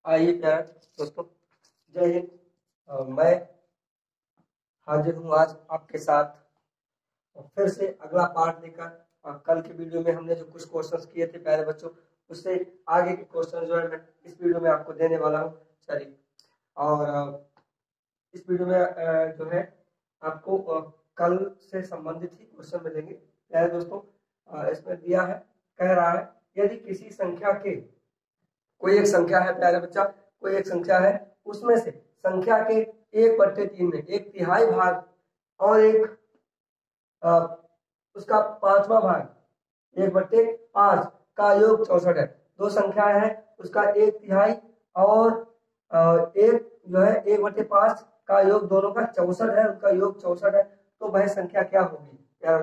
आइए प्यारे दोस्तों, जय हिंद। मैं हाजिर हूँ आज आपके साथ और फिर से अगला पार्ट लेकर। कल के वीडियो में हमने जो कुछ क्वेश्चंस किए थे प्यारे बच्चों, उससे आगे के क्वेश्चन जो है मैं इस वीडियो में आपको देने वाला हूँ। चलिए, और इस वीडियो में जो है आपको कल से संबंधित ही क्वेश्चन मिलेंगे प्यारे दोस्तों। इसमें दिया है, कह रहा है यदि किसी संख्या के, कोई एक संख्या है प्यारे बच्चा, कोई एक संख्या है, उसमें से संख्या के 1/3 में एक तिहाई भाग और एक उसका पांचवा भाग 1/5 का योग 64 है। दो संख्याएं हैं, उसका एक तिहाई और एक जो है 1/5 का योग, दोनों का 64 है, उनका योग 64 है। तो वह संख्या क्या होगी यार?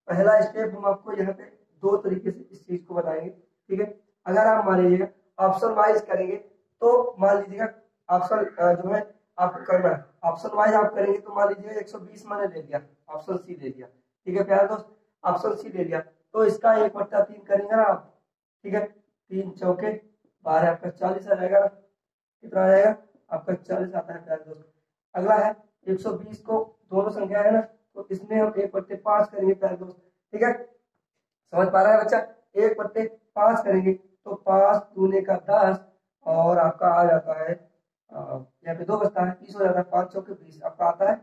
पहला स्टेप हम आपको यहाँ पे दो तरीके से इस चीज को बताएंगे, ठीक है। अगर आप मान लीजिएगा ऑप्शन वाइज करेंगे तो मान लीजिएगा ऑप्शन जो है आपको करना है, ऑप्शन वाइज आप करेंगे तो मान लीजिएगा 120 मैंने ले लिया, ऑप्शन सी ले लिया, ठीक है प्यारे दोस्त, ऑप्शन सी ले लिया। तो इसका 1/3 करेंगे ना आप, ठीक है। 3 चौके 12, आपका 40 आ जाएगा। कितना आ जाएगा आपका? 40 आता है प्यारे दोस्त। अगला है 120 को, दोनों संख्या है ना, तो इसमें हम 1/5 करेंगे प्यारे दोस्त, ठीक है। समझ पा रहा है बच्चा? 1/5 करेंगे तो 5 दूने का 10 और आपका आ जाता है यहाँ पे 2 बचता है, 30 हो जाता है। 5 चौके 20, आपका आता है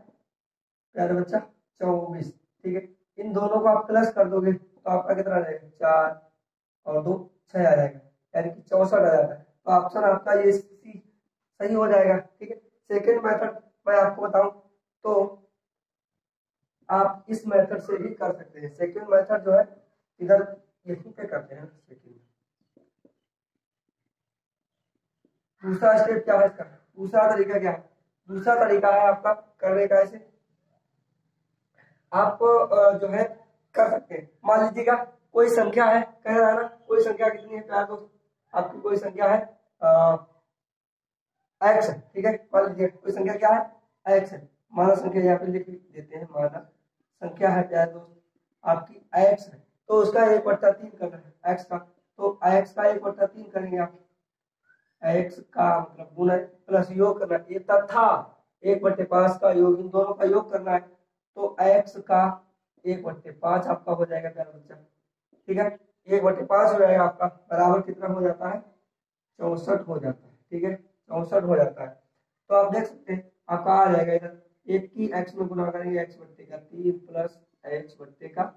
प्यारे बच्चा 24, ठीक है। इन दोनों को आप प्लस कर दोगे तो आपका कितना आ जाएगा? 4 और 2 6 आ जाएगा, यानी कि 64 आ जाता है। तो ऑप्शन आपका ये सी सही हो जाएगा, ठीक है। सेकेंड मेथड मैं आपको बताऊं तो आप इस मेथड से भी कर सकते हैं। सेकेंड मेथड जो है इधर यहीं पे करते हैं। सेकेंड दूसरा स्टेप क्या है इसका? दूसरा तरीका क्या है? दूसरा तरीका है आपका करने का, ऐसे आप जो है कर सकते हैं। मान लीजिएगा कोई संख्या है, कह रहा है ना, कोई संख्या कितनी है प्यार दोस्त? आपकी कोई संख्या है एक्स है, ठीक है। मान लीजिए कोई संख्या क्या है? एक्स है। माना संख्या यहाँ पे लिख देते हैं, माना संख्या है प्यार दोस्त आपकी एक्स है, तो उसका 1/3 करना है एक्स का। तो एक्स का 1/3 करेंगे आप, एक्स का मतलब गुना प्लस योग करना है, ये तथा 1/5 का योग, इन दोनों का योग करना है। तो एक्स का 1/5 आपका हो जाएगा प्यारा बच्चा, ठीक है। 1/5 हो जाएगा आपका, बराबर कितना हो जाता है? 64 हो जाता है, ठीक है। 64 हो जाता है। तो आप देख सकते हैं आपका आ जाएगा इधर, एक की एक्स में गुना करेंगे, x/3 प्लस x/5,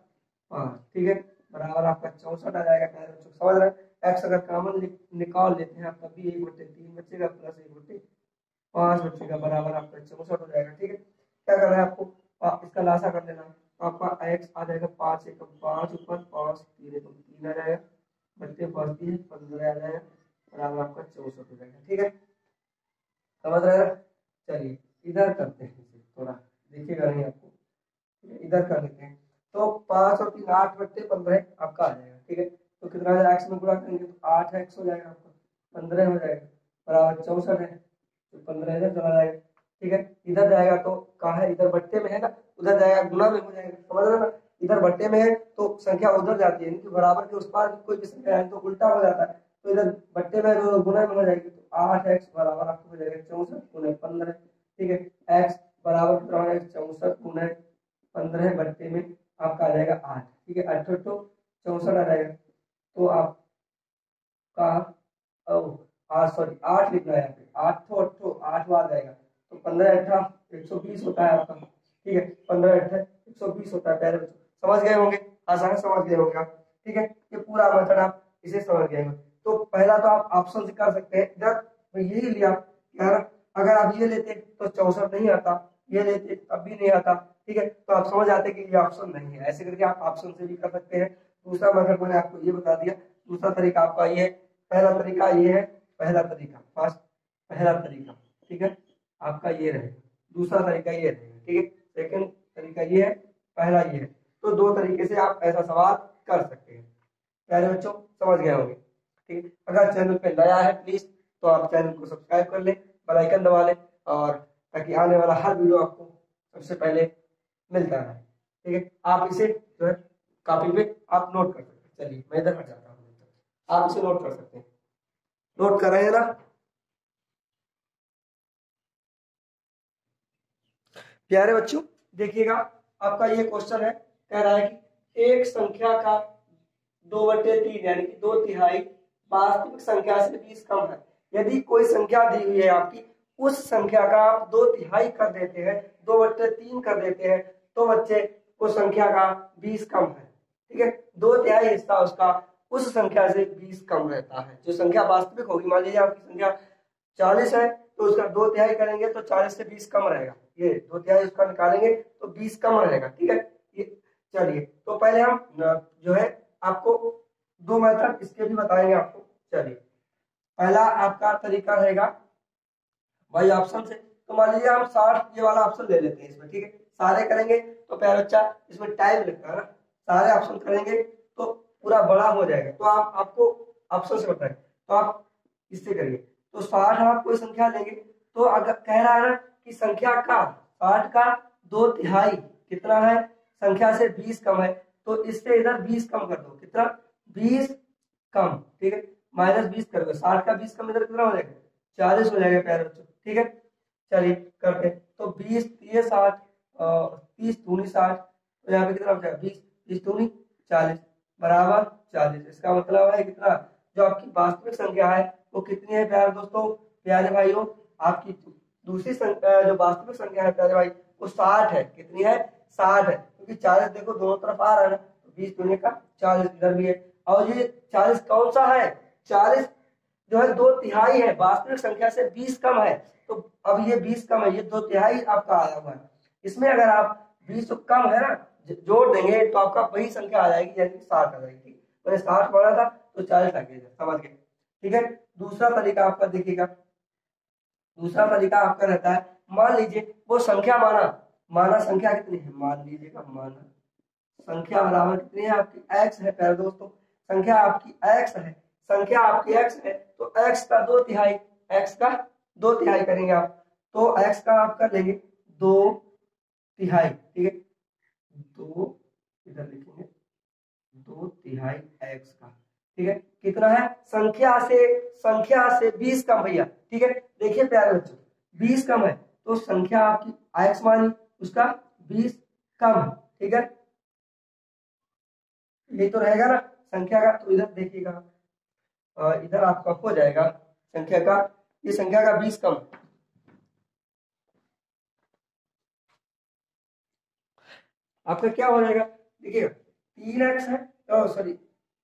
ठीक है, बराबर आपका 64 आ जाएगा। समझ रहे हैं? एक्स अगर कॉमन निकाल लेते हैं आप तब भी 1/3 बचेगा, प्लस 1/5 बचेगा, बराबर आपका 64 हो जाएगा, ठीक है। क्या करना है आपको? इसका लासा कर देना है। तो आपका एक्स आ जाएगा 5 एकम 5 ऊपर, 5 3 एकम 3 आ जाएगा, बच्चे 5 3 15 आ जाएगा, बराबर आपका 64 हो जाएगा, ठीक है। समझ रहे हैं? चलिए इधर करते हैं, थोड़ा देखिएगा नहीं आपको, ठीक है। इधर कर लेते हैं। तो 5 और 3 8/15 आपका आ जाएगा, ठीक है। तो कितना आ जाएगा? एक्स में गुणा करेंगे तो 8x हो जाएगा आपका, 15 हो जाएगा, बराबर 64 है, तो 15 इधर चला जाएगा, ठीक है। इधर जाएगा तो कहाँ है? इधर बट्टे में है ना, उधर जाएगा गुना में हो जाएगा। समझ रहे ना? इधर बट्टे में है तो संख्या उधर जाती है, क्योंकि बराबर के उस पार कोई भी संख्या है तो उल्टा हो जाता है। तो इधर बट्टे में तो गुना में हो जाएगी, तो 8x बराबर आपको हो जाएगा 64 गुना 15, ठीक है। x बराबर कितना हो जाएगा? 64 गुना 15 बट्टे में आपका आ जाएगा 8, ठीक है। 8 तो 64 आ जाएगा। तो आपका सॉरी 8 लिखना है यहाँ पे, 8 बार जाएगा तो 15 8 120 होता है आपका, ठीक है। 15 8 120 होता है प्यारे बच्चों। समझ गए होंगे, आसान समझ गए होंगे आप, ठीक है। ये पूरा मेथड आप इसे समझ गए होंगे। तो पहला तो आप ऑप्शन से कर सकते हैं। इधर मैं यही लिया यार, अगर आप ये लेते तो 64 नहीं आता, ये लेते तब भी नहीं आता, ठीक है। तो आप समझ आते कि ये ऑप्शन नहीं है, ऐसे करके आप ऑप्शन से भी कर सकते हैं। दूसरा मेथड मैंने आपको ये बता दिया। दूसरा तरीका आपका ये है, पहला तरीका ये है, पहला तरीका फर्स्ट, पहला तरीका, ठीक है, आपका ये रहेगा। दूसरा तरीका ये रहेगा, ठीक है। सेकंड तरीका ये है, पहला ये है। तो दो तरीके से आप ऐसा सवाल कर सकते हैं प्यारे बच्चों, समझ गए होंगे, ठीक है। अगर चैनल पे नया है प्लीज तो आप चैनल को सब्सक्राइब कर लें, बेल आइकन दबा लें, और ताकि आने वाला हर वीडियो आपको सबसे पहले मिलता है, ठीक है। आप इसे जो है कॉपी पे आप नोट कर सकते हैं। चलिए मैं इधर हट जाता हूँ, आप इसे नोट कर सकते हैं। नोट कर रहे हैं ना? प्यारे बच्चों देखिएगा, आपका ये क्वेश्चन है, कह रहा है कि एक संख्या का 2/3 यानी कि 2/3 वास्तविक संख्या से 20 कम है। यदि कोई संख्या दी हुई है आपकी, उस संख्या का आप 2/3 कर देते हैं, 2/3 कर देते हैं, तो बच्चे उस संख्या का 20 कम है। ठीक है, 2/3 हिस्सा उसका उस संख्या से 20 कम रहता है। जो संख्या वास्तविक होगी, मान लीजिए आपकी संख्या 40 है, तो उसका 2/3 करेंगे तो 40 से 20 कम रहेगा। ये 2/3 उसका निकालेंगे तो 20 कम रहेगा। ठीक है, ये चलिए, तो पहले हम जो है आपको 2 मेथड इसके भी बताएंगे आपको। चलिए, पहला आपका तरीका रहेगा भाई ऑप्शन से। तो मान लीजिए हम 60 ये वाला ऑप्शन ले लेते हैं इसमें। ठीक है, सारे करेंगे तो प्यारा बच्चा इसमें टाइम लगता है ना, सारे ऑप्शन करेंगे तो पूरा बड़ा हो जाएगा। तो आपको ऑप्शन से बताएं, तो आप इससे करिए। तो 60 आप कोई संख्या लेंगे, तो अगर कह रहा है ना कि संख्या का 60 का 2/3 कितना है, संख्या से 20 कम है, तो इससे इधर 20 कम कर दो। कितना? 20 कम। ठीक है, -20 कर दो। 60 का 20 कम इधर कितना हो जाएगा? 40 हो जाएगा प्यारे बच्चों। ठीक है, चलिए करते। तो 20 ये 60, 30 दूनी 60, तो यहाँ पे कितना हो जाएगा? 20, 30 दूनी 40 बराबर 40। इसका मतलब है कितना, जो आपकी वास्तविक संख्या है वो कितनी है प्यारे दोस्तों, प्यारे भाइयों? आपकी दूसरी संख्या जो वास्तविक संख्या है प्यारे भाई, वो 60 है। कितनी है? 60 है, क्योंकि 40 देखो दोनों तरफ आ रहा है ना, तो 20 दूनी का 40 इधर भी है। और ये 40 कौन सा है? 40 जो है 2/3 है, वास्तविक संख्या से 20 कम है। तो अब ये 20 कम है, ये 2/3 आपका आया हुआ है। इसमें अगर आप 20 कम है ना जोड़ देंगे तो आपका वही संख्या आ जाएगी, यानी 60 आ जाएगी। मैंने 60 पढ़ा था तो 40 आ गया, समझ गए? ठीक है, दूसरा तरीका आपका देखिएगा। दूसरा तरीका आपका रहता है, मान लीजिए वो संख्या माना संख्या कितनी है, मान लीजिएगा माना संख्या बराबर कितनी है आपकी? x है प्यारे दोस्तों। संख्या आपकी x है, संख्या आपकी x है, तो x का 2/3, x का 2/3 करेंगे आप, तो x का आप कर लेंगे 2/3। ठीक है, 2 इधर लिखेंगे 2/3 x का। ठीक है, कितना है? संख्या से 20 कम भैया। ठीक है, देखिए प्यारे बच्चों 20 कम है, तो संख्या आपकी x मानी, उसका 20 कम है। ठीक है, ये तो रहेगा ना संख्या का। तो इधर देखिएगा, इधर आपका हो जाएगा संख्या का, ये संख्या का 20 कम, आपका क्या हो जाएगा? देखिएगा 3x है, सॉरी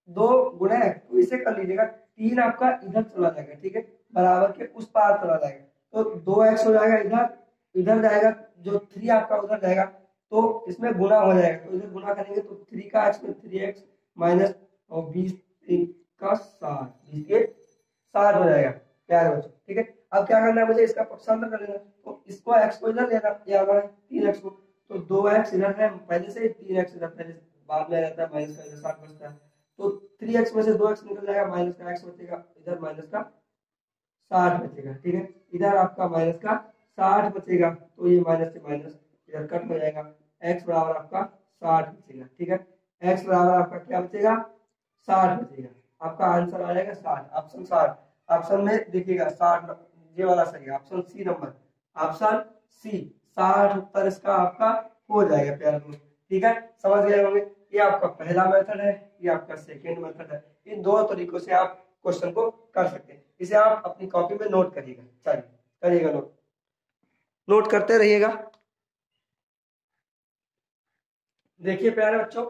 2 गुना x, तो इसे कर लीजिएगा। 3 आपका इधर चला जाएगा। ठीक है, बराबर के उस पार चला जाएगा, तो 2x हो जाएगा इधर, इधर जाएगा, जो 3 आपका उधर जाएगा, तो इसमें गुना हो जाएगा। तो इधर गुना करेंगे तो 3 का x में 3x माइनस और 20 का 60, 20 के 60 हो जाएगा प्यारे बच्चों। ठीक है, अब क्या करना है मुझे? इसका पक्षांतर कर लेना, तो इसको x को इधर लेना, ये आ रहा है 3x को, तो 2x इधर है पहले से, 3x इधर पहले से, बाद में रहता है माइनस का, इधर 60 बचता है, तो 3x में से 2x निकल जाएगा, माइनस का x बचेगा, इधर माइनस का 60 बचेगा। ठीक है, इधर आपका माइनस का 60 बचेगा, तो ये माइनस से माइनस इधर कट हो जाएगा, x बराबर आपका 60 बचेगा। ठीक है, x बराबर आपका क्या बचेगा? 60 बचेगा। आपका आंसर आ जाएगा 60, ऑप्शन 60। ऑप्शन में देखिएगा 60 ये वाला सही है, option C number, option C 60 उत्तर इसका आपका हो जाएगा प्यारे दोस्त। ठीक है, समझ गए होंगे? ये आपका पहला मेथड है, ये आपका सेकेंड मेथड है। इन दो तरीकों से आप क्वेश्चन को कर सकते हैं। इसे आप अपनी कॉपी में नोट करिएगा। चलिए करिएगा, नोट करते रहिएगा। देखिए प्यारे बच्चों,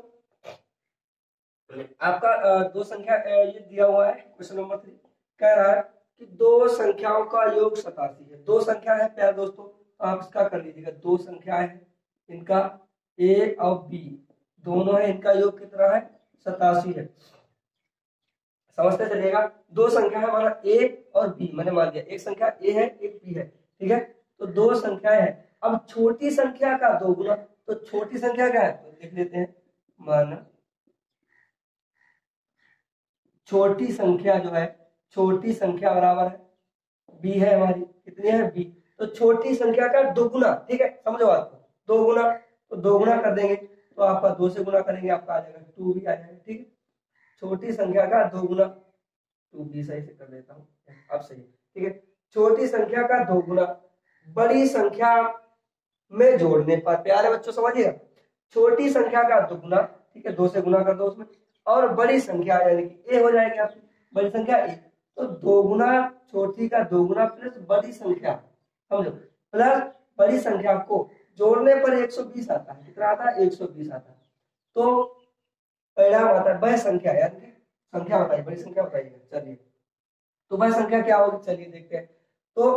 आपका दो संख्या ये दिया हुआ है, क्वेश्चन नंबर 3 कह रहा है कि दो संख्याओं का योग 87 है। दो संख्या है प्यारे दोस्तों, तो आप इसका कर लीजिएगा। दो संख्या है, इनका a और b दोनों है, इनका योग कितना है? 87 है। समझते चलिएगा, दो संख्या है, माना a और b, मैंने मान लिया एक संख्या a है एक b है। ठीक है, तो दो संख्याएं है। अब छोटी संख्या का दो गुना, तो छोटी संख्या क्या है? तो लिख लेते हैं, माना छोटी संख्या जो है, छोटी संख्या बराबर है b है हमारी, कितनी है? b। तो छोटी संख्या का दो गुना, ठीक है, समझो बात को, दो गुना, तो दो गुना कर देंगे तो आपका 2 से गुना करेंगे, आपका आ जाएगा 2 भी आ जाएगा। ठीक है, छोटी संख्या का दो गुना, 2 भी सही से कर देता हूँ, अब सही। ठीक है, छोटी संख्या का दो गुना बड़ी संख्या में जोड़ने पर, प्यारे बच्चों समझिएगा, छोटी संख्या का दुगुना, ठीक है, 2 से गुना कर दो उसमें, और बड़ी संख्या यानी कि ए हो जाएगी आपकी बड़ी संख्या ए, तो दोगुना छोटी का दोगुना प्लस बड़ी संख्या, समझो, प्लस बड़ी संख्या को जोड़ने पर 120 आता है। कितना आता है? 120 आता है। तो परिणाम आता है वह संख्या, यानी कि संख्या बताइए, बड़ी संख्या बताइए। चलिए, तो वह संख्या क्या होगी, चलिए देखते हैं। तो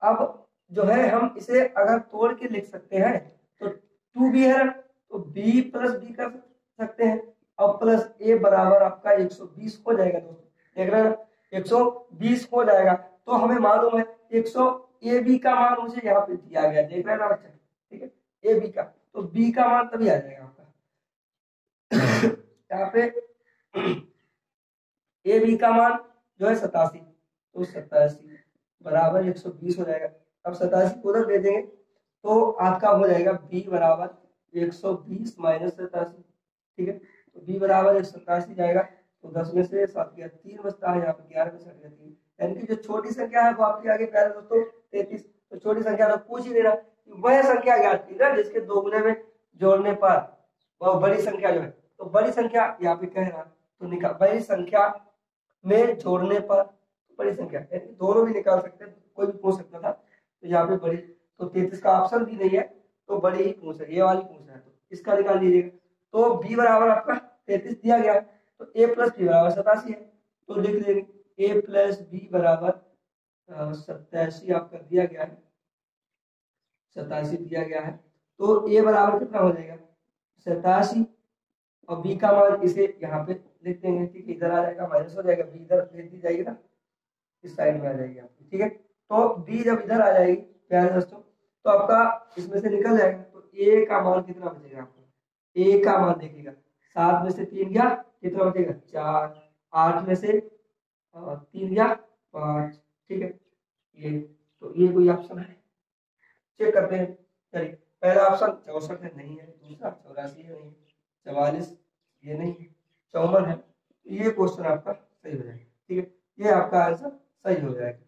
अब जो है हम इसे अगर तोड़ के लिख सकते हैं तो 2b है, तो b प्लस बी कर सकते हैं, और प्लस a बराबर आपका 120 हो जाएगा दोस्तों, देख रहे हैं, 120 हो जाएगा। तो हमें मालूम है 100 ab का मान मुझे यहाँ पे दिया गया, देख रहे हैं ना बच्चे, ठीक है, ab का, तो b का मान तभी आ जाएगा आपका यहाँ पे ab का मान जो है 87, तो 87 बराबर 120 हो जाएगा। अब 87 उधर दे देंगे तो आपका हो जाएगा b बराबर 120 माइनस 87, ठीक है, तो b बराबर 187 जाएगा, तो 10 में से 7 गया 3 बचता है, यहाँ पे 11 में से 3, यानी कि जो छोटी संख्या है वो आपके आगे प्यारे दोस्तों 33। तो छोटी संख्या तो पूछ ही लेना, वह संख्या ज्ञात की ना जिसके दोगुने में जोड़ने पर वह बड़ी संख्या जो है, तो बड़ी संख्या यहाँ पे कह रहा, तो निकाल बड़ी संख्या में जोड़ने पर बड़ी संख्या, यानी दोनों भी निकाल सकते हैं, कोई भी पूछ सकता था, तो यहाँ पे बड़ी, तो 33 का ऑप्शन भी नहीं है, तो बड़ी ही पूछ है, ये वाली पूछ है, तो इसका निकाल लीजिएगा। तो b बराबर आपका 33 दिया गया है, तो a प्लस बी बराबर 87 है, तो लिख देंगे a प्लस बी बराबर 87 आपका दिया गया है, 87 दिया गया है। तो a बराबर कितना हो जाएगा 87, और b का मान इसे यहाँ पे लिख देंगे, ठीक है, इधर आ जाएगा, माइनस हो जाएगा, b इधर लिख दी जाएगी ना, इस साइड में आ जाएगी आपकी, ठीक है। तो b जब इधर आ जाएगी प्यारे दोस्तों, तो आपका इसमें से निकल जाएगा, तो a का मान कितना बचेगा आपको, a का मान देखिएगा, 7 में से 3 गया, कितना बचेगा 4, 8 में से 3 गया 5, ठीक है, ये, तो ये कोई ऑप्शन है, चेक करते हैं। चलिए, पहला ऑप्शन 64 है, नहीं है, दूसरा 84 है, नहीं, 44 ये नहीं है, 54 है, ये क्वेश्चन आपका सही हो जाएगा, ठीक है, ये आपका आंसर सही हो जाएगा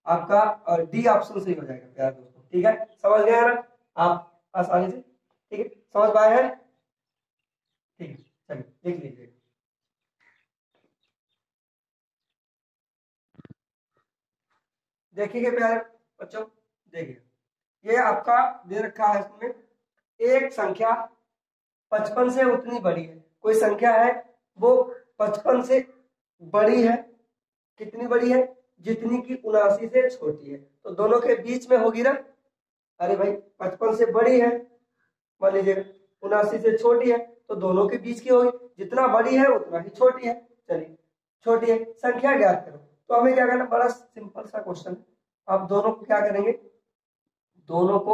आपका, और डी ऑप्शन सही हो जाएगा प्यारे दोस्तों, ठीक है, समझ गए ना आप आसानी से, ठीक है, समझ पाए हैं, ठीक है, चलिए देख लीजिए। देखिए प्यारे बच्चों, देखिए ये आपका दे रखा है इसमें, एक संख्या 55 से उतनी बड़ी है, कोई संख्या है वो 55 से बड़ी है, कितनी बड़ी है, जितनी की 79 से छोटी है, तो दोनों के बीच में होगी ना, अरे भाई 55 से बड़ी है, मान लीजिए 79 से छोटी है, तो दोनों के बीच की होगी, जितना बड़ी है उतना ही छोटी है। चलिए, छोटी है, संख्या ज्ञात करो, तो हमें क्या करना, बड़ा सिंपल सा क्वेश्चन है, आप दोनों को क्या करेंगे, दोनों को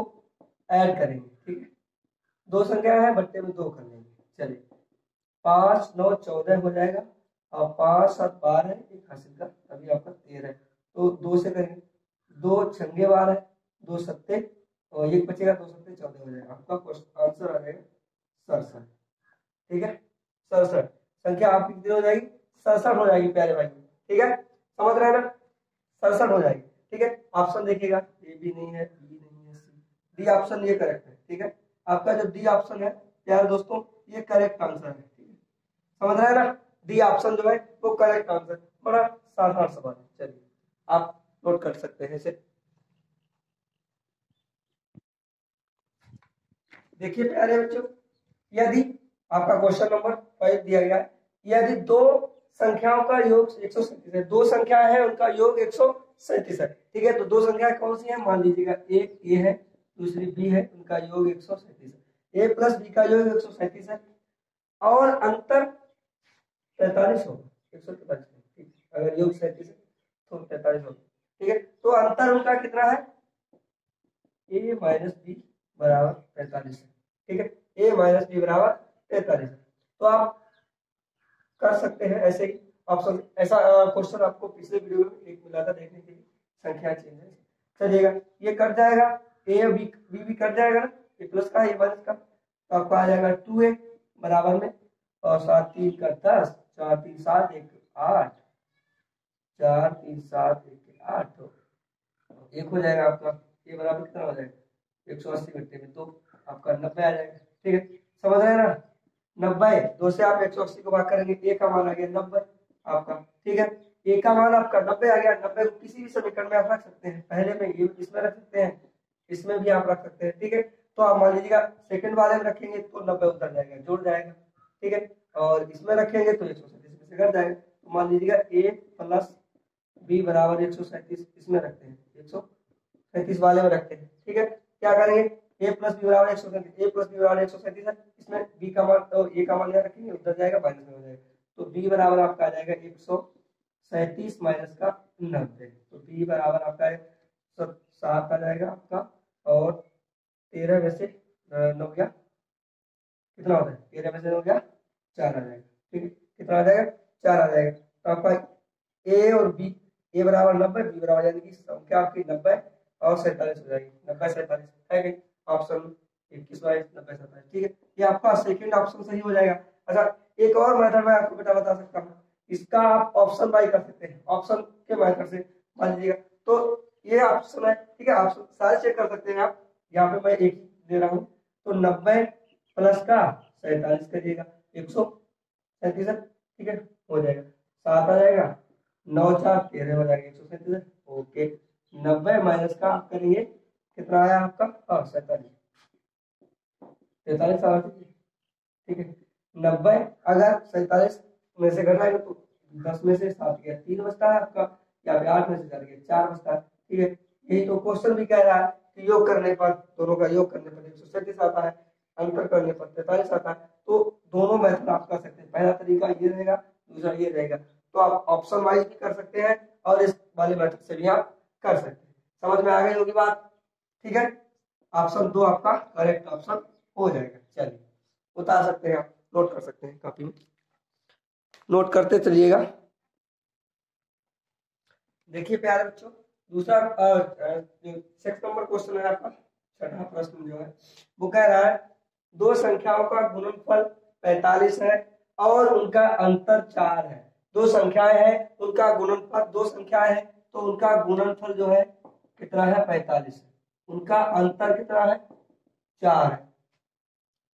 ऐड करेंगे, ठीक है, दो संख्या है बट्टे में 2 कर लेंगे, चलिए 5 9 14 हो जाएगा, और 5 7 12 एक हासिल का अभी आपका 13 है, तो 2 से करेंगे, 2 छंगे 12 है, 2 सत्ते और एक बचेगा, 2 सत्ते 14 हो जाएगा, आपका क्वेश्चन आंसर आ जाएगा 67, ठीक है, 67 संख्या आपकी कितनी हो जाएगी, 67 हो जाएगी प्यारे भाई, ठीक है, समझ रहे हैं ना, 67 हो जाएगी, ठीक है। ऑप्शन देखिएगा, ए भी नहीं है, बी नहीं है, सी, डी ऑप्शन ये करेक्ट है, ठीक है, आपका जो डी ऑप्शन है प्यारे दोस्तों ये करेक्ट आंसर है, ठीक है, समझ रहे हैं ना, डी ऑप्शन जो है वो करेक्ट आंसर, बड़ा साधारण सवाल है, चलिए आप नोट कर सकते हैं इसे। देखिए प्यारे बच्चों, यदि आपका क्वेश्चन नंबर 5 दिया गया है, यदि दो संख्याओं का योग 137 है, दो संख्या है उनका योग 137 है, ठीक है, तो दो संख्या कौन सी है, मान लीजिएगा एक ए है दूसरी बी है, उनका योग 137 है, ए प्लस बी का योग 137 है, और अंतर 43 होगा, 143, ठीक, अगर योग 37 है तो 43 होगा, ठीक है, तो अंतर उनका कितना है, ए माइनस बी बराबर 45 है, ठीक है, ए माइनस बी बराबर 43 है, तो आप कर सकते हैं ऐसे ही ऑप्शन, ऐसा क्वेश्चन आपको पिछले वीडियो में एक मिला था देखने के लिए, संख्या चेंज है, चलिएगा, ये कट जाएगा, ए और बी भी कट जाएगा ना, ये प्लस का ये माइनस का, तो आपको आ जाएगा 2a बराबर में, और 7 3 का 10, 4 3 7 1 8, 4 3 7 1 8, तो एक हो जाएगा आपका, ये बराबर कितना हो जाएगा 180 घंटे में, तो आपका 90 आ जाएगा। ठीक है, समझ रहे हैं ना। 90 2 से आप 180 को भाग करेंगे, ए का मान आ गया 90 आपका। ठीक है, ए का मान आपका 90 आ गया। 90 को किसी भी समीकरण में आप रख सकते हैं, पहले में ये इसमें रख सकते हैं, इसमें भी आप रख सकते हैं। ठीक है, तो आप मान लीजिएगा सेकंड वाले में रखेंगे तो 90 उतर जाएगा, जुड़ जाएगा। ठीक है, और इसमें रखेंगे तो 137 में से घट जाएगा। तो मान लीजिएगा ए प्लस बी बराबर 137, इसमें रखते हैं, 137 वाले में रखते हैं। ठीक है, क्या करेंगे, ए प्लस बी बराबर 137, ए प्लस बी बराबर 137 है, इसमें बी का मान तो ए का मान यहाँ रखेंगे, उधर जाएगा, माइनस में हो जाएगा। तो बी बराबर आपका आ जाएगा 137 माइनस का 90, तो बी बराबर आपका 7 आ जाएगा आपका, और 13 में से 9 गया, कितना होता है, 13 में से 9 गया 4 आ जाएगा। ठीक है, कितना आ जाएगा, 4 आ जाएगा। तो आपका ए और बी, ए बराबर 90, बी बराबर यानी कि संख्या आपकी 90 और 47 हो जाएगी। 90 47 है कि ऑप्शन 21 वाइज 90 47। ठीक है, ये आपका सेकंड ऑप्शन सही हो जाएगा। अच्छा, एक और मेथड मैं आपको बेटा बता सकता हूँ, इसका आप ऑप्शन बाई कर सकते हैं, ऑप्शन के मेथड से मान लीजिएगा। तो ये ऑप्शन है, ठीक है, ऑप्शन सारे चेक कर सकते हैं आप, यहाँ पे मैं एक ही दे रहा हूँ। तो 90 प्लस का 47 करिएगा, 137। ठीक है, हो जाएगा, 7 आ जाएगा, 9 4 13 हो जाएगा, 137। ओके, 90 माइनस का आप करेंगे, कितना आया आपका, 47 43। ठीक है, 90 अगर 47 में से घटाएगा तो 10 में से 7 गया, 3 बचता है आपका, या फिर 8 में से 4 गया, 4 बचता है। ठीक है, यही तो क्वेश्चन भी कह रहा है कि योग करने पर, दोनों का योग करने पर 137 आता है, अंतर करने पर 43 आता है। तो दोनों मेथड आप कर सकते हैं, पहला तरीका ये रहेगा, दूसरा ये रहेगा। तो आप ऑप्शन वाइज भी कर सकते हैं और इस वाले मेथड से भी आप कर सकते हैं। समझ में आ गई होगी बात। ठीक है, ऑप्शन 2 आपका करेक्ट ऑप्शन हो जाएगा। चलिए, उतार सकते हैं आप, नोट कर सकते हैं, कॉपी में नोट करते चलिएगा। देखिए प्यारे बच्चों, दूसरा 6 नंबर क्वेश्चन है आपका, छठा प्रश्न जो है वो कह रहा है दो संख्याओं का गुणनफल 45 है और उनका अंतर 4 है। दो संख्याएं हैं, उनका गुणनफल, दो संख्याएं हैं तो उनका गुणनफल जो है कितना है, 45 है, उनका अंतर कितना है, 4 है।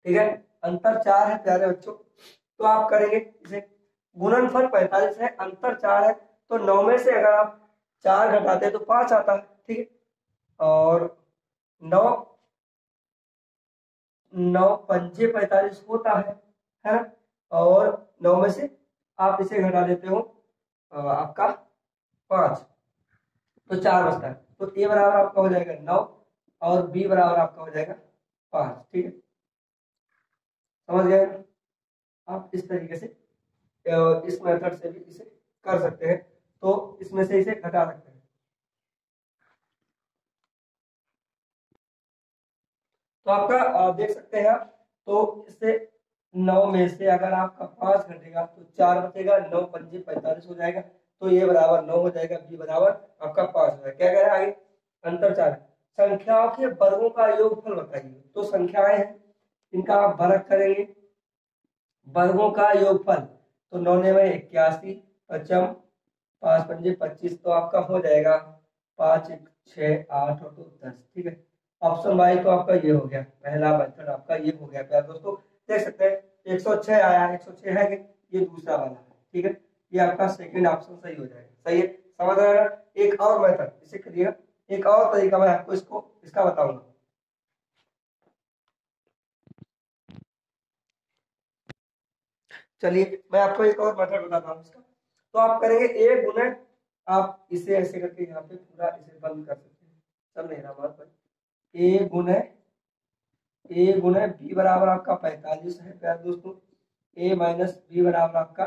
ठीक है, अंतर 4 है प्यारे बच्चों। तो आप करेंगे इसे, गुणनफल 45 है, अंतर 4 है, तो 9 में से अगर आप 4 घटाते हैं तो 5 आता है। ठीक है, और 9 9 पंजे 45 होता है ना, और 9 में से आप इसे घटा देते हो आपका 5, तो 4 बचता है। तो ए बराबर आपका हो जाएगा 9 और बी बराबर आपका हो जाएगा 5। ठीक है, समझ गए आप। इस तरीके से इस मेथड से भी इसे कर सकते हैं, तो इसमें से इसे घटा सकते हैं। तो आपका देख सकते हैं आप, तो इससे 9 में से अगर आपका 5 घटेगा तो 4 बचेगा, 9 पंजे 45 हो जाएगा, तो ये बराबर 9 हो जाएगा, बी बराबर आपका 5 हो जाएगा। क्या कह रहा है आगे, अंतर 4 है। संख्याओं के वर्गों का योगफल बताइए। तो संख्याएं हैं, इनका आप वर्ग करेंगे, वर्गों का योगफल, तो 9 में 81, पचम 5 पंजे 25, तो आपका हो जाएगा 5 6 8 और 2 10। ठीक है, ऑप्शन वाई तो आपका ये हो गया, पहला मेथड आपका ये हो गया प्यारे दोस्तों। देख सकते हैं 106 आया, 106 है कि ये दूसरा वाला है। ठीक है, ये आपका सेकंड ऑप्शन सही हो जाएगा। सही है, समझ रहे हैं। एक और मेथड इसे करिएगा, एक और तरीका मैं आपको इसका बताऊंगा। चलिए मैं आपको एक और मेथड बताता हूँ इसका। तो आप करेंगे ए गुना, आप इसे ऐसे करके यहाँ पे पूरा इसे बंद कर सकते हैं, चल नहीं रहा बात भाई। ए गुना बी बराबर आपका 45 है प्यारे दोस्तों, ए माइनस बी बराबर आपका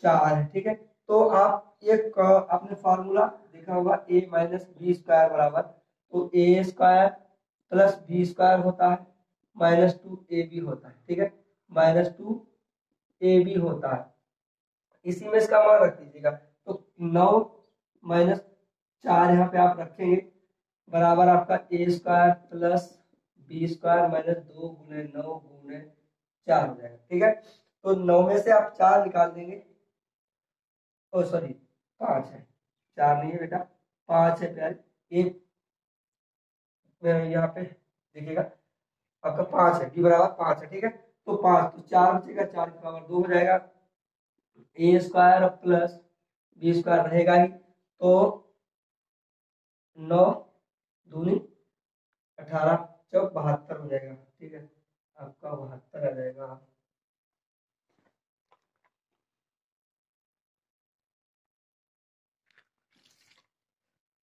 4 है। ठीक है, तो आप एक आपने फार्मूला देखा होगा, ए माइनस बी स्क्वायर बराबर, तो ए स्क्वायर प्लस बी स्क्वायर होता है, -2 ए बी होता है। ठीक है, -2 ए बी होता है, इसी में इसका मान रख दीजिएगा। तो 9 माइनस 4 यहाँ पे आप रखेंगे, बराबर आपका a square plus b square minus 2 गुने 9 गुने 4 हो जाएगा। ठीक है, तो 9 में से आप 4 निकाल देंगे, ओ सॉरी 5 है, 4 नहीं है बेटा, 5 है प्यारे। एक यहाँ पे देखिएगा आपका 5 है, b बराबर 5 है, ठीक है। तो 5 तो 4 बचेगा, 4 के बराबर 2 हो जाएगा, ए स्क्वायर प्लस बी स्क्वायर रहेगा ही, तो 9 दूनी 18 चौक 72 हो जाएगा, ठीक है। आपका 72 आ जाएगा।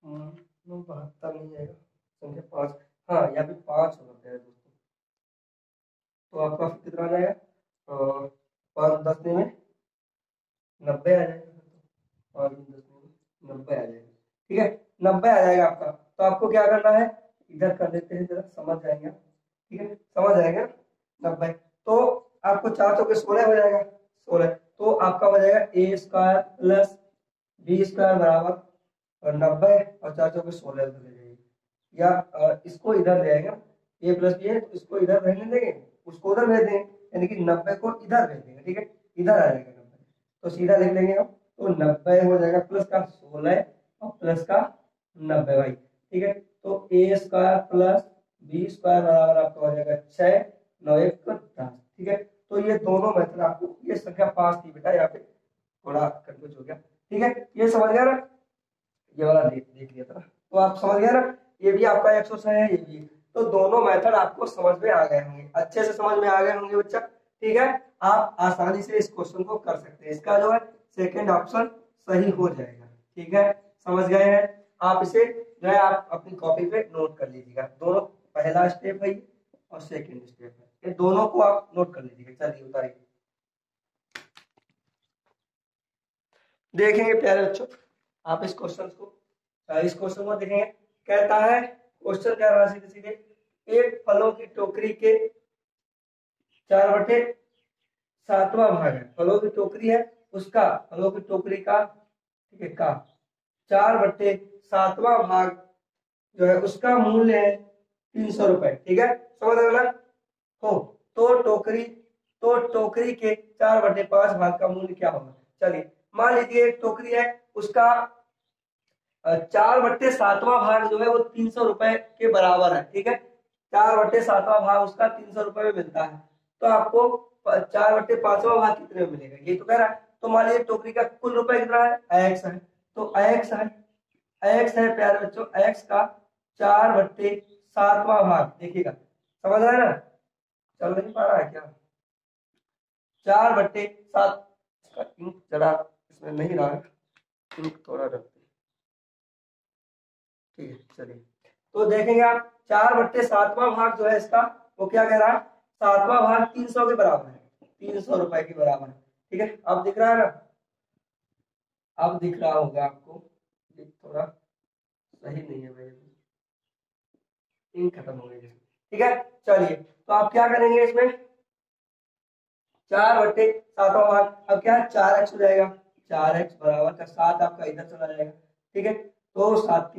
नो 72 नहीं जाएगा, संख्या 5, हाँ यहाँ पे 5 होता है दोस्तों। तो आपका फिर कितना आ जाएगा, 5 10 में 90 आ जाएगा, 5 10 में 90 आ जाएगा, ठीक है। 90 आ जाएगा आपका। तो आपको क्या करना है, इधर कर लेते हैं, जरा समझ जाएंगे, ठीक है, समझ आएगा। 90 तो आपको 4 चौके 16 हो जाएगा, 16 तो आपका हो जाएगा ए स्क्वायर प्लस बी स्क्वायर बराबर और 90 और 4 चौके 16 ले जाएंगे, या इसको इधर ले आएगा, ए प्लस बी है तो इसको इधर रहने देंगे, उसको उधर भेज देंगे, यानी कि 90 को इधर भेज देंगे, ठीक है, इधर आ जाएगा 90, तो सीधा लिख लेंगे हम, तो 90 हो जाएगा प्लस का 16 और प्लस का 90 भाई, ठीक है। तो ए स्क्वायर प्लस बी स्क्वायर बराबर आपका हो जाएगा 6 9 1 10, ठीक है। तो ये दोनों मेथड आपको, ये संख्या 5 थी बेटा, यहाँ पे थोड़ा कंफ्यूज हो गया, ठीक है, ये समझ गया ना, ये वाला देख लिया था, तो आप समझ गए ना, ये भी आपका एक्सरसाइज है, ये भी। तो दोनों मेथड आपको समझ में आ गए होंगे, अच्छे से समझ में आ गए होंगे बच्चा, ठीक है। आप आसानी से इस क्वेश्चन को कर सकते हैं, इसका जो है सेकंड ऑप्शन सही हो जाएगा, ठीक है, समझ गए हैं। आप इसे जो है आप अपनी कॉपी पे नोट कर लीजिएगा, दोनों पहला स्टेप है और सेकेंड स्टेप है, ये दोनों को आप नोट कर लीजिएगा। चलिए उतारिए, देखेंगे प्यारे बच्चों आप इस क्वेश्चन को देखेंगे। कहता है क्वेश्चन क्या रहा, सीधे सीधे एक फलों की टोकरी के 4/7वां भाग है, फलों की टोकरी है उसका, फलों की टोकरी का, ठीक है, का 4/7वां भाग जो है उसका मूल्य है 300 रुपए, ठीक है, समझ रहे हो ना। हो तो टोकरी के 4/5 भाग का मूल्य क्या होगा। चलिए मान लीजिए एक टोकरी है, उसका 4/7वां भाग जो है वो 300 रुपए के बराबर है, ठीक है, 4/7वां भाग उसका 300 रुपए में मिलता है, तो आपको 4/5वां भाग कितने में मिलेगा, ये तो कह रहा है। तो मान लीजिए टोकरी का कुल रुपए कितना है, एक्स है, तो एक्स है प्यारे बच्चों, एक्स का 4/7वां भाग, देखिएगा समझ रहा है ना, चल नहीं पा रहा है क्या, 4/7, इसका इंक जरा इसमें नहीं रहा है, इंक थोड़ा रखते, ठीक है। चलिए तो देखेंगे आप 4/7वां भाग जो है इसका, वो क्या कह रहा है, 7वां भाग 300 के बराबर है, 300 रुपए के बराबर है, ठीक है। अब दिख रहा है ना, अब दिख रहा होगा आपको, थोड़ा सही नहीं है भाई, इंक खत्म हो गई, ठीक है। चलिए तो आप क्या करेंगे इसमें, 4/7वां भाग, अब क्या है 4x हो जाएगा, 4x बराबर का 7 आपका इधर चला जाएगा, ठीक है, तो 7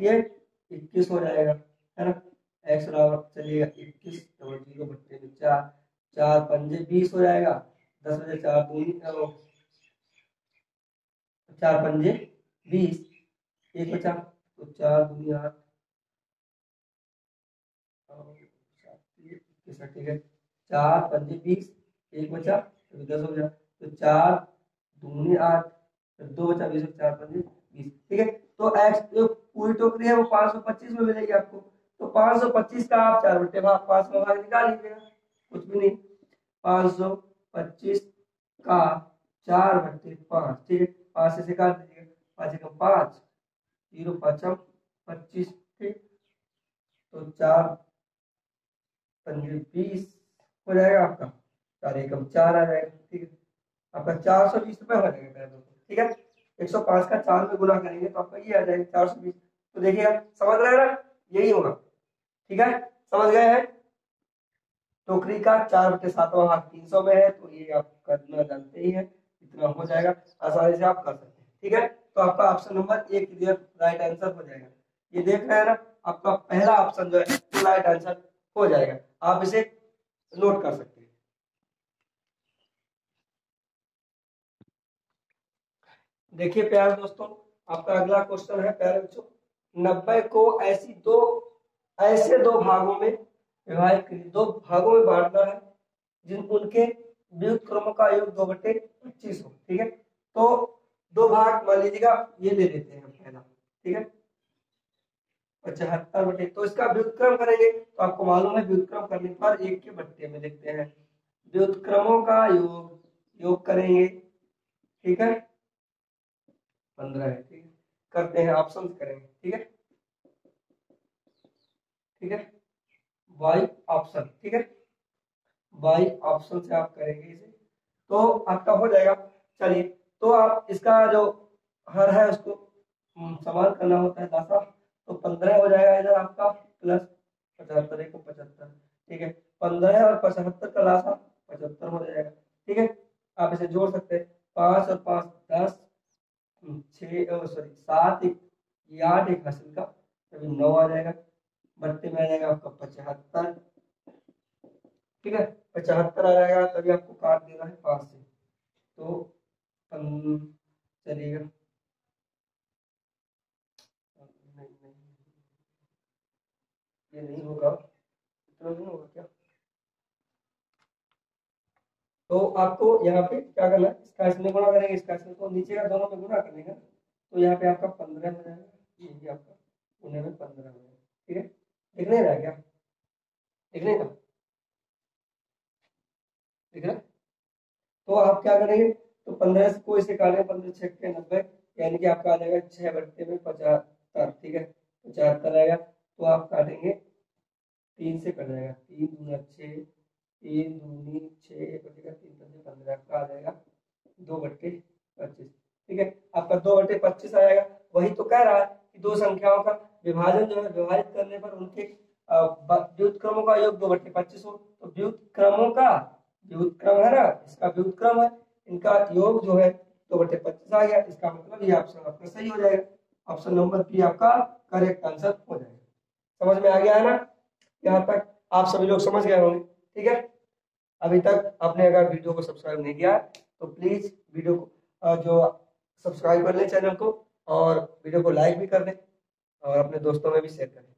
21 हो जाएगा, है ना, x बराबर चलिएगा 21 डबल 0 बट्टे में 4, 4 पंजे 20 हो जाएगा, 10 बजे 4 दूनी 4 पंजे 20, एक बचा तो 4 दूनी 8, ठीक है, 4 पंजे 20, एक बचा तो 10 हो गया, तो 4 दूनी 8, 2 बचा 20, 4 पंजे 20, ठीक है। तो एक्स जो पूरी टोकरी है वो 525 में मिलेगी आपको, तो 525 का आप 4/5 भाग निकाल लीजिएगा, कुछ भी नहीं, 525 का 4/5, ठीक है, 5 से काट दीजिएगा, 5 का 5, 0 5 25, ठीक, तो 4 पंजे 20 हो जाएगा आपका, 4 एकम 4 आ जाएगा, ठीक है, आपका 420 रुपए हो जाएगा, ठीक है। 105 का 4 में गुना करेंगे तो आपका ये आ जाएगा 420, तो देखिए समझ रहे हैं ना, यही होगा, ठीक है, समझ गए हैं। टोकरी का 4/7वां भाग 300 में है, तो ये आप करना जानते ही है, इतना हो जाएगा, आसानी से आप कर सकते हैं, ठीक है। तो आपका option number 1 clear right answer हो जाएगा, ये देख रहे हैं ना, आपका पहला ऑप्शन जो है वो राइट आंसर हो जाएगा, आप इसे नोट कर सकते हैं। देखिए प्यारे दोस्तों, आपका अगला क्वेश्चन है प्यारे बच्चों, 90 को ऐसे दो भागों में विभाजित करिए, दो भागों में बांटना है जिन उनके व्युत्क्रमों का योग 2/25 हो। ठीक है, तो दो भाग मान लीजिएगा ये ले लेते हैं पहला। ठीक है, 75/, तो इसका व्युत्क्रम करेंगे तो आपको मालूम है व्युत्क्रम करने पर 1 के बट्टे में लिखते हैं, व्युत्क्रमों का योग करेंगे। ठीक है, 15 है। ठीक है, करते हैं ऑप्शन करेंगे। ठीक है, ठीक है, वाई ऑप्शन। ठीक है, वाई ऑप्शन से आप करेंगे इसे तो आपका हो जाएगा। चलिए, तो आप इसका जो हर है उसको समान करना होता है दासा, तो 15 हो जाएगा इधर आपका, प्लस 75, 1 को 75। ठीक है, 15 और 75 का लासा 75 हो जाएगा। ठीक है, आप इसे जोड़ सकते हैं, 5 और 5 10, 6 सॉरी 7 1 8, 1 हासिल का तभी 9 आ जाएगा, बट्टे में आ जाएगा आपका 75। ठीक है, 75 आ जाएगा, तभी आपको काट देना है 5 से, तो चलिएगा। नहीं नहीं, ये नहीं होगा, इतना नहीं होगा क्या। तो आपको यहाँ पे क्या करना है, इसका इसमें गुणा करेंगे, इसका इसमें, तो नीचे का दोनों में गुणा करने का, तो यहाँ पे आपका 15 हो जाएगा, ये भी आपका पुणे में 15 हो जाएगा। ठीक है, लिखने रहा क्या, लिखने का लिख रहा, तो आप क्या करेंगे, तो 15 को इसे काटेंगे, 15 6 के 90, यानी कि आपका आ जाएगा 6 बट्टे में 75। ठीक है, 75 आएगा, तो आप काटेंगे 3 से कट जाएगा, 3 दूना 6, 3 दूनी 6 बचेगा, 3 पंजे 15, आपका आ जाएगा 2/25। ठीक है, आपका 2/25 आएगा। वही तो कह रहा है कि दो संख्याओं का विभाजन जो है, विभाजित करने पर उनके व्युत्क्रमों का योग 2/25 हो, तो व्युत्क्रमों का, व्युत्क्रम है ना, इसका व्युत्क्रम है, इनका योग जो है 2/25 आ गया, इसका मतलब ये ऑप्शन आपका सही हो जाएगा, ऑप्शन नंबर बी आपका करेक्ट आंसर हो जाएगा। समझ में आ गया है ना, यहाँ तक आप सभी लोग समझ गए होंगे। ठीक है, अभी तक आपने अगर वीडियो को सब्सक्राइब नहीं किया तो प्लीज वीडियो को जो सब्सक्राइब कर लें चैनल को, और वीडियो को लाइक भी कर दें और अपने दोस्तों में भी शेयर करें।